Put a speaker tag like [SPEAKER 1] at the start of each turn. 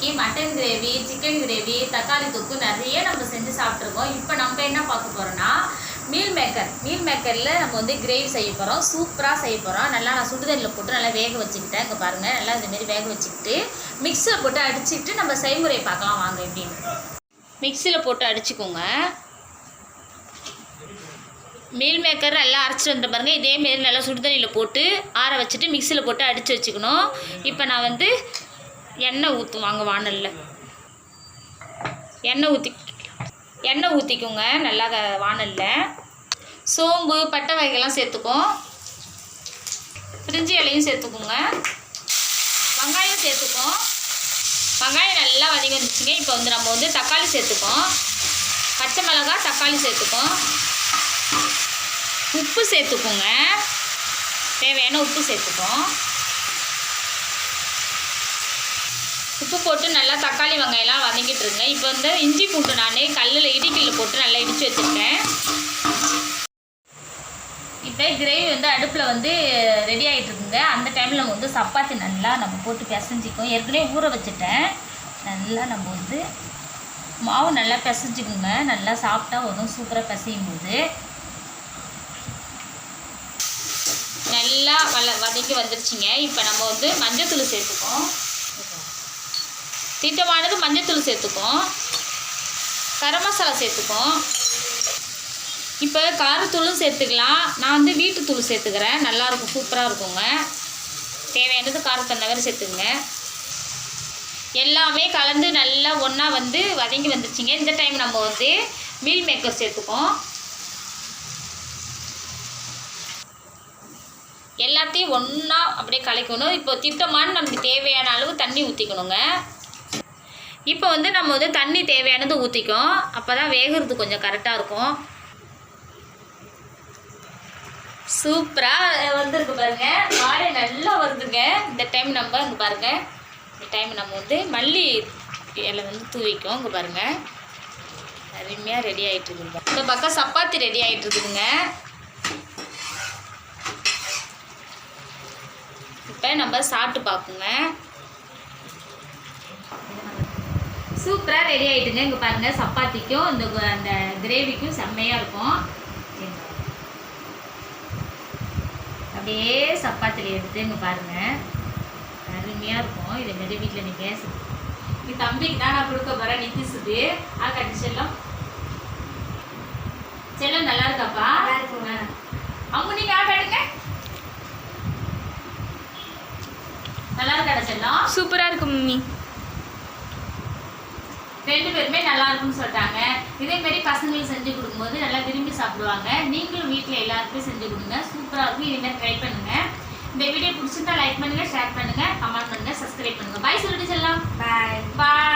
[SPEAKER 1] இன்னைக்கு mutton gravy, chicken gravy, தக்காளி தொக்கு நிறைய நம்ம செஞ்சு சாப்பிட்ருக்கோம். இப்போ நம்ம என்ன பார்க்க போகிறோம்னா மீல் மேக்கரில் நம்ம வந்து கிரேவி செய்ய போகிறோம். சூப்பராக செய்ய போகிறோம். நல்லா நான் சுடுதண்ணில் போட்டு நல்லா வேக வச்சுக்கிட்டேன். இங்கே பாருங்கள், நல்லா இந்தமாரி வேக வச்சுக்கிட்டு மிக்சியில் போட்டு அடிச்சுக்கிட்டு நம்ம செய்முறையை பார்க்கலாம் வாங்க எப்படின்னு. மிக்சியில் போட்டு அடிச்சுக்கோங்க. மீல் மேக்கர் நல்லா அரைச்சிட்டு வந்துட்டு பாருங்கள். இதேமாரி நல்லா சுடுதண்ணியில் போட்டு ஆற வச்சுட்டு மிக்சியில் போட்டு அடித்து வச்சுக்கணும். இப்போ நான் வந்து எண்ணெய் ஊற்றுவாங்க. வானலில் எண்ணெய் ஊற்றிக்கோங்க. நல்லா வானலில் சோம்பு பட்டை வகைகள்லாம் சேர்த்துக்கும். பிரிஞ்சி இலையும் சேர்த்துக்கோங்க. வெங்காயம் சேர்த்துக்கும். வெங்காயம் நல்லா வதங்கி வந்துச்சுங்க. இப்போ வந்து நம்ம வந்து தக்காளி சேர்த்துக்கோம். பச்சை மிளகாய், தக்காளி சேர்த்துக்கோம். உப்பு சேர்த்துக்கோங்க. தேவையான உப்பு சேர்த்துக்கோம். உப்பு போட்டு நல்லா தக்காளி வெங்காயம்லாம் வதங்கிட்டு இருங்க. இப்போ வந்து இஞ்சி பூண்டு நான் இடிக்கல்லில் போட்டு நல்லா இடித்து வச்சுருக்கேன். இப்போ கிரேவி வந்து அடுப்பில் வந்து ரெடி ஆகிட்டு இருக்குங்க. அந்த டைமில் நம்ம வந்து சப்பாத்தி நல்லா நம்ம போட்டு பிசைஞ்சிக்கோம். ஏற்கனவே ஊற வச்சுட்டேன். நல்லா நம்ம வந்து மாவு நல்லா பிசைஞ்சிக்கோங்க. நல்லா சாப்பிட்டா வரும் சூப்பராக பிசையும் போது. நல்லா வதக்கி வந்துருச்சுங்க. இப்போ நம்ம வந்து மஞ்சத்தூள் சேர்த்துக்கோம். திட்டமானது மஞ்சத்தூள் சேர்த்துக்கோம். கரம் மசாலா சேர்த்துக்கோம். இப்போ காரத்தூளும் சேர்த்துக்கலாம். நான் வந்து வீட்டுத்தூள் சேர்த்துக்கிறேன். நல்லாயிருக்கும், சூப்பராக இருக்குங்க. தேவையானது காரத்தை நகர் சேர்த்துக்குங்க. எல்லாமே கலந்து நல்லா ஒன்றா வந்து வதங்கி வந்துருச்சுங்க. இந்த டைம் நம்ம வந்து மீல் மேக்கர் சேர்த்துக்கோம். எல்லாத்தையும் ஒன்றா அப்படியே கலக்கணும். இப்போ திட்டமான நமக்கு தேவையான அளவு தண்ணி ஊற்றிக்கணுங்க. இப்போ வந்து நம்ம வந்து தண்ணி தேவையானது ஊற்றிக்கும். அப்போ தான் வேகிறது கொஞ்சம் கரெக்டாக இருக்கும். சூப்பராக வந்திருக்கு பாருங்கள். வாழை நல்லா வருதுங்க. இந்த டைம் நம்ம இங்கே பாருங்கள். இந்த டைம் நம்ம வந்து மல்லி இலை வந்து தூவிக்கும். இங்கே பாருங்கள், அருமையாக ரெடி ஆகிட்டுருக்குங்க. இந்த பக்கம் சப்பாத்தி ரெடி ஆகிட்டுருக்குதுங்க. இப்போ நம்ம சாப்பிட்டு பார்ப்போங்க. சூப்பராக ரெடி ஆகிட்டுங்க. இங்கே பாருங்கள், சப்பாத்திக்கும் அந்த கிரேவிக்கும் செம்மையாக இருக்கும். அப்படியே சப்பாத்தியில் எடுத்து இங்கே பாருங்கள், அருமையாக இருக்கும். இதேமாரி வீட்டில் நீங்கள் இது தம்பிக்கு தான் நான் கொடுக்க போகிறேன். நித்திசுது கட்டி செல்லம் செல்லம் நல்லா இருக்காப்பா? அவங்க நீங்கள் ஆட்டாடுங்க. நல்லா இருக்கா செல்லம்?
[SPEAKER 2] சூப்பராக இருக்கும் மம்மி.
[SPEAKER 1] ரெண்டு பேருமே நல்லா இருக்கும்னு சொல்லிட்டாங்க. இதேமாரி பசங்களுக்கு செஞ்சு கொடுக்கும்போது நல்லா விரும்பி சாப்பிடுவாங்க. நீங்களும் வீட்டில் எல்லாருக்குமே செஞ்சு கொடுங்க. சூப்பராக இருக்கும். இதேமாதிரி ட்ரை பண்ணுங்கள். இந்த வீடியோ பிடிச்சிருந்தா லைக் பண்ணுங்கள், ஷேர் பண்ணுங்கள், கமெண்ட் பண்ணுங்கள், சப்ஸ்கிரைப் பண்ணுங்கள். பாய் சொல்லிட்டு செல்லம்.
[SPEAKER 2] பாய்
[SPEAKER 1] பாய்.